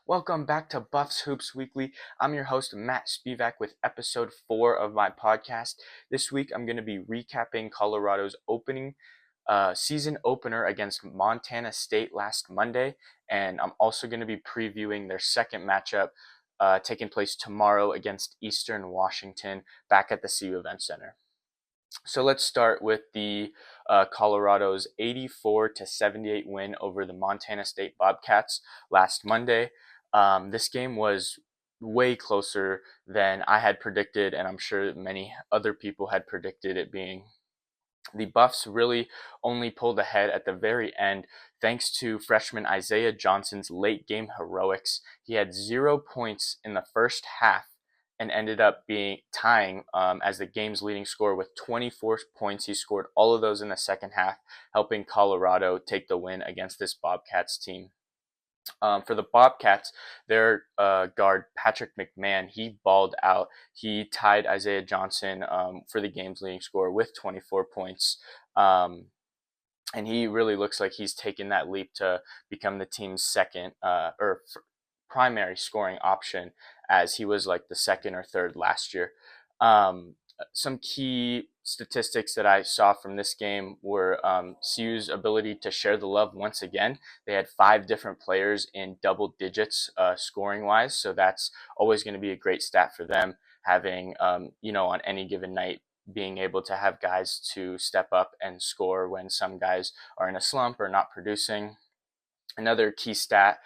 Welcome back to Buffs Hoops Weekly. I'm your host, Matt Spivak, with episode 4 of my podcast. This week, I'm going to be recapping Colorado's season opener against Montana State last Monday, and I'm also going to be previewing their second matchup taking place tomorrow against Eastern Washington back at the CU Event Center. So let's start with the Colorado's 84-78 win over the Montana State Bobcats last Monday. This game was way closer than I had predicted, and I'm sure many other people had predicted it being. The Buffs really only pulled ahead at the very end thanks to freshman Isaiah Johnson's late game heroics. He had 0 points in the first half and ended up being tying as the game's leading scorer with 24 points. He scored all of those in the second half, helping Colorado take the win against this Bobcats team. For the Bobcats, their guard Patrick McMahon, he balled out. He tied Isaiah Johnson for the game's leading scorer with 24 points. And he really looks like he's taken that leap to become the team's second primary scoring option, as he was like the second or third last year. Some key statistics that I saw from this game were CU's ability to share the love once again. They had 5 different players in double digits scoring wise, so that's always going to be a great stat for them, having, on any given night, being able to have guys to step up and score when some guys are in a slump or not producing. Another key stat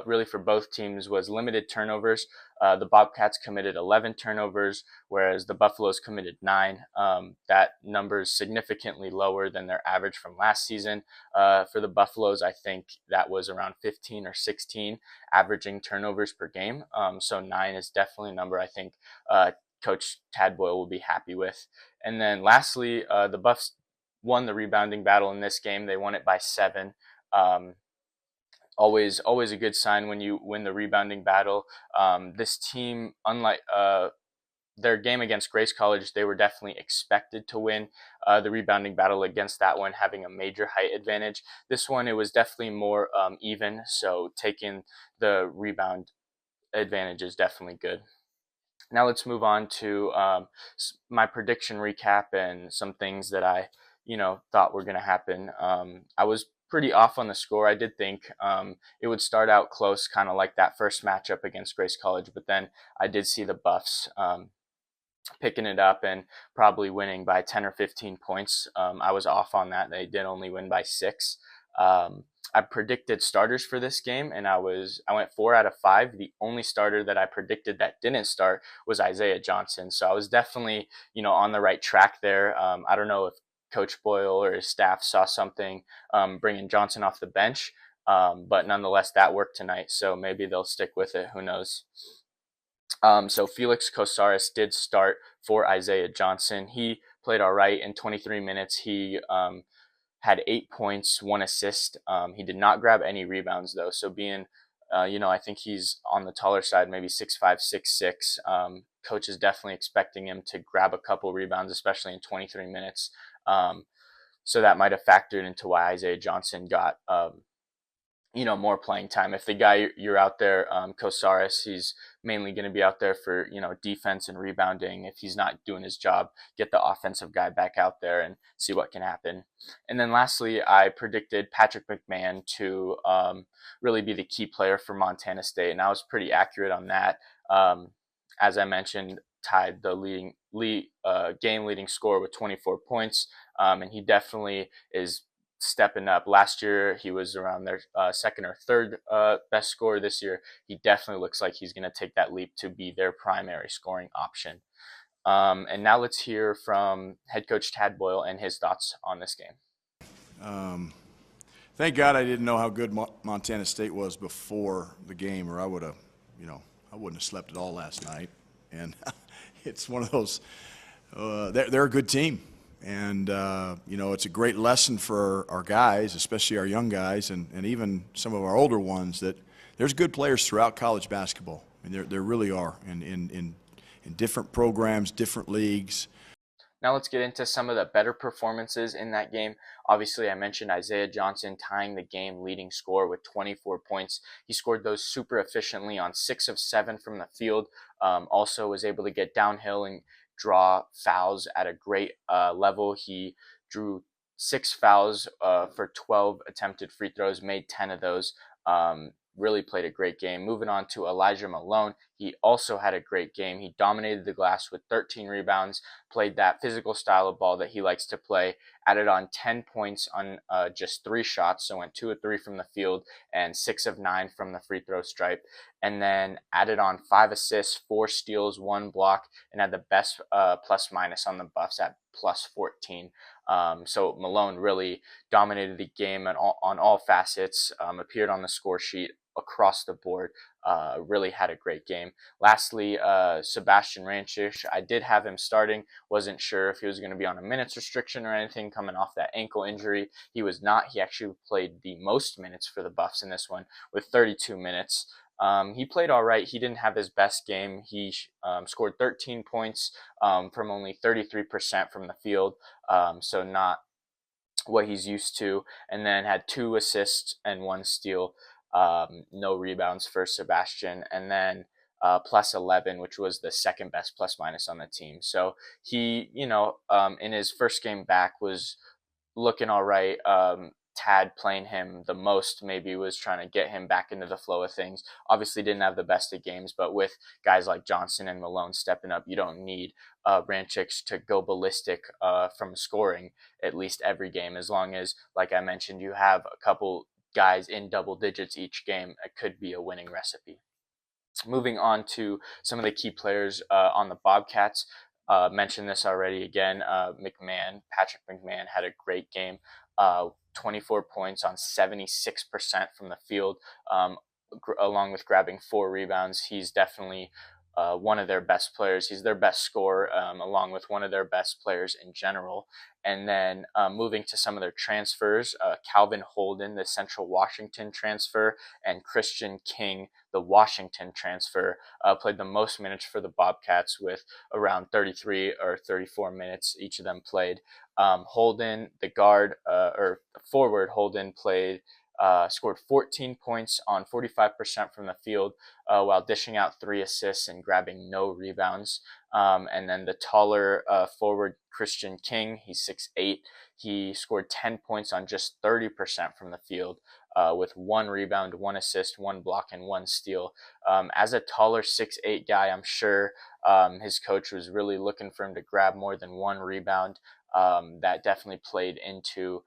really for both teams was limited turnovers. The Bobcats committed 11 turnovers, whereas the Buffaloes committed 9. That number is significantly lower than their average from last season. For the Buffaloes, I think that was around 15 or 16 averaging turnovers per game. So 9 is definitely a number I think Coach Tadboyle will be happy with. And then lastly, the Buffs won the rebounding battle in this game. They won it by 7. Always a good sign when you win the rebounding battle. This team, unlike their game against Grace College, they were definitely expected to win the rebounding battle against that one, having a major height advantage. This one, it was definitely more even, so taking the rebound advantage is definitely good. Now let's move on to my prediction recap and some things that I, thought were going to happen. I was pretty off on the score. I did think it would start out close, kind of like that first matchup against Grace College, but then I did see the Buffs picking it up and probably winning by 10 or 15 points. I was off on that. They did only win by 6. I predicted starters for this game, and I went 4 out of 5. The only starter that I predicted that didn't start was Isaiah Johnson. So I was definitely, on the right track there. I don't know if Coach Boyle or his staff saw something bringing Johnson off the bench, but nonetheless, that worked tonight. So maybe they'll stick with it. Who knows? So Felix Kosaris did start for Isaiah Johnson. He played all right in 23 minutes. He had 8 points, 1 assist. He did not grab any rebounds though. So being, I think he's on the taller side, maybe 6'5", 6'6". Coach is definitely expecting him to grab a couple rebounds, especially in 23 minutes. So that might have factored into why Isaiah Johnson got, more playing time. If the guy you're out there, Kosaris, he's mainly going to be out there for, defense and rebounding. If he's not doing his job, get the offensive guy back out there and see what can happen. And then lastly, I predicted Patrick McMahon to really be the key player for Montana State, and I was pretty accurate on that. As I mentioned, tied the game leading scorer with 24 points, and he definitely is stepping up. Last year, he was around their second or third best scorer. This year, he definitely looks like he's going to take that leap to be their primary scoring option. And now let's hear from head coach Tad Boyle and his thoughts on this game. Thank God I didn't know how good Montana State was before the game, or I would have, I wouldn't have slept at all last night. And it's one of those, they're a good team. And, it's a great lesson for our guys, especially our young guys and even some of our older ones, that there's good players throughout college basketball. I mean, there really are in different programs, different leagues. Now let's get into some of the better performances in that game. Obviously, I mentioned Isaiah Johnson tying the game leading score with 24 points. He scored those super efficiently on 6 of 7 from the field. Also was able to get downhill and draw fouls at a great level. He drew 6 fouls for 12 attempted free throws, made 10 of those. Really played a great game. Moving on to Elijah Malone, he also had a great game. He dominated the glass with 13 rebounds, played that physical style of ball that he likes to play, added on 10 points on just 3 shots, so went 2 of 3 from the field and 6 of 9 from the free throw stripe, and then added on 5 assists, 4 steals, 1 block, and had the best plus minus on the Buffs at plus 14. So Malone really dominated the game on all facets, appeared on the score sheet across the board. Really had a great game. Lastly, Sebastian Rancic, I did have him starting. Wasn't sure if he was going to be on a minutes restriction or anything coming off that ankle injury. He was not. He actually played the most minutes for the Buffs in this one with 32 minutes. He played all right. He didn't have his best game. He scored 13 points from only 33% from the field, so not what he's used to, and then had 2 assists and 1 steal. No rebounds for Sebastian, and then plus 11, which was the second best plus minus on the team. So he, in his first game back was looking all right. Tad playing him the most maybe was trying to get him back into the flow of things. Obviously didn't have the best of games, but with guys like Johnson and Malone stepping up, you don't need Rancic to go ballistic from scoring at least every game. As long as, like I mentioned, you have a couple guys in double digits each game, it could be a winning recipe. Moving on to some of the key players on the Bobcats. Mentioned this already again. Patrick McMahon had a great game. 24 points on 76% from the field, along with grabbing 4 rebounds. He's definitely one of their best players. He's their best scorer, along with one of their best players in general. And then moving to some of their transfers, Calvin Holden, the Central Washington transfer, and Christian King, the Washington transfer, played the most minutes for the Bobcats with around 33 or 34 minutes each of them played. Holden, the guard or forward, Holden scored 14 points on 45% from the field, while dishing out 3 assists and grabbing no rebounds. And then the taller forward, Christian King, he's 6'8". He scored 10 points on just 30% from the field, with 1 rebound, 1 assist, 1 block, and 1 steal. As a taller 6'8" guy, I'm sure his coach was really looking for him to grab more than 1 rebound. That definitely played into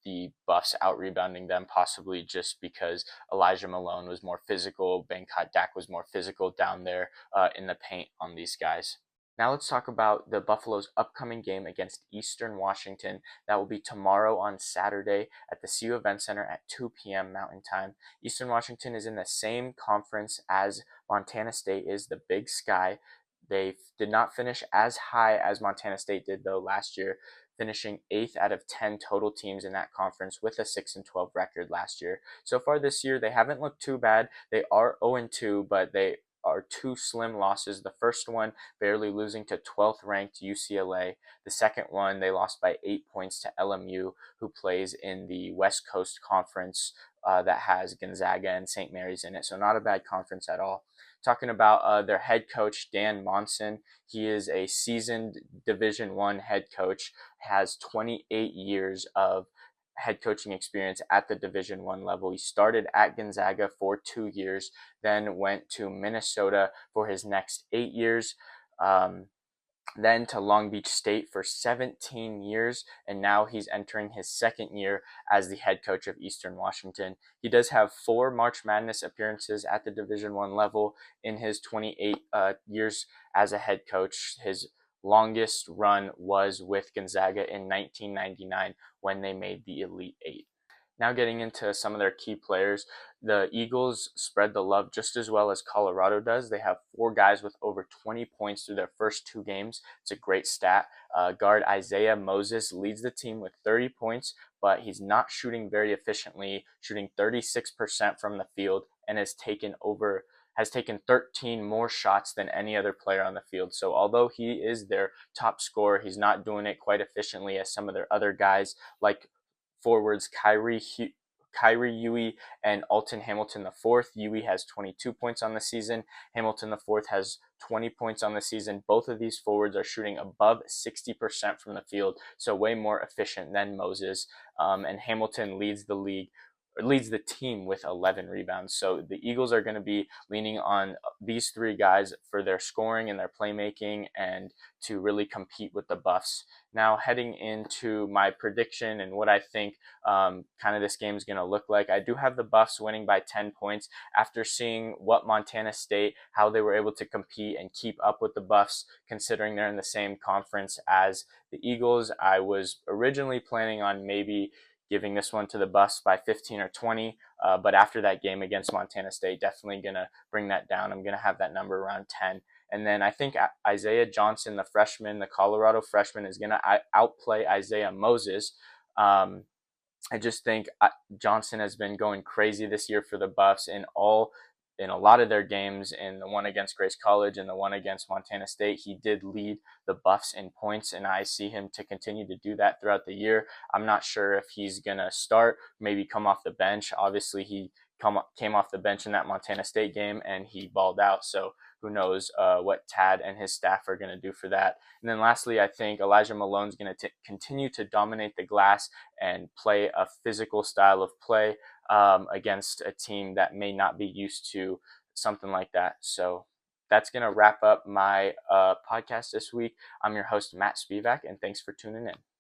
the Buffs out rebounding them, possibly just because Elijah Malone was more physical, Bangkok Dak was more physical down there in the paint on these guys. Now let's talk about the Buffalo's upcoming game against Eastern Washington. That will be tomorrow on Saturday at the CU Event Center at 2 p.m. Mountain Time. Eastern Washington is in the same conference as Montana State is, the Big Sky. They did not finish as high as Montana State did, though, last year, finishing 8th out of 10 total teams in that conference with a 6-12 record last year. So far this year, they haven't looked too bad. They are 0-2, but they are 2 slim losses. The first one barely losing to 12th ranked UCLA. The second one, they lost by 8 points to LMU, who plays in the West Coast Conference that has Gonzaga and St. Mary's in it. So not a bad conference at all. Talking about their head coach, Dan Monson. He is a seasoned Division I head coach, has 28 years of head coaching experience at the Division I level. He started at Gonzaga for 2 years, then went to Minnesota for his next 8 years. Then to Long Beach State for 17 years, and now he's entering his second year as the head coach of Eastern Washington. He does have 4 March Madness appearances at the Division I level in his 28 years as a head coach. His longest run was with Gonzaga in 1999 when they made the Elite Eight. Now getting into some of their key players, the Eagles spread the love just as well as Colorado does. They have 4 guys with over 20 points through their first 2 games. It's a great stat. Guard Isaiah Moses leads the team with 30 points, but he's not shooting very efficiently, shooting 36% from the field, and has taken over has taken 13 more shots than any other player on the field. So although he is their top scorer, he's not doing it quite efficiently as some of their other guys, like forwards Kyrie Yui and Alton Hamilton the fourth. Yui has 22 points on the season. Hamilton the fourth has 20 points on the season. Both of these forwards are shooting above 60% from the field, so way more efficient than Moses. And Hamilton leads the team with 11 rebounds. So the Eagles are going to be leaning on these three guys for their scoring and their playmaking and to really compete with the Buffs. Now, heading into my prediction and what I think kind of this game is going to look like, I do have the Buffs winning by 10 points after seeing what Montana State, how they were able to compete and keep up with the Buffs, considering they're in the same conference as the Eagles. I was originally planning on maybe giving this one to the Buffs by 15 or 20. But after that game against Montana State, definitely going to bring that down. I'm going to have that number around 10. And then I think Isaiah Johnson, the freshman, the Colorado freshman, is going to outplay Isaiah Moses. Um, I just think Johnson has been going crazy this year for the Buffs in a lot of their games. In the one against Grace College and the one against Montana State, he did lead the Buffs in points, and I see him to continue to do that throughout the year. I'm not sure if he's gonna start, maybe come off the bench. Obviously, he came off the bench in that Montana State game and he balled out. So who knows what Tad and his staff are going to do for that. And then lastly, I think Elijah Malone's going to continue to dominate the glass and play a physical style of play against a team that may not be used to something like that. So that's going to wrap up my podcast this week. I'm your host, Matt Spivak, and thanks for tuning in.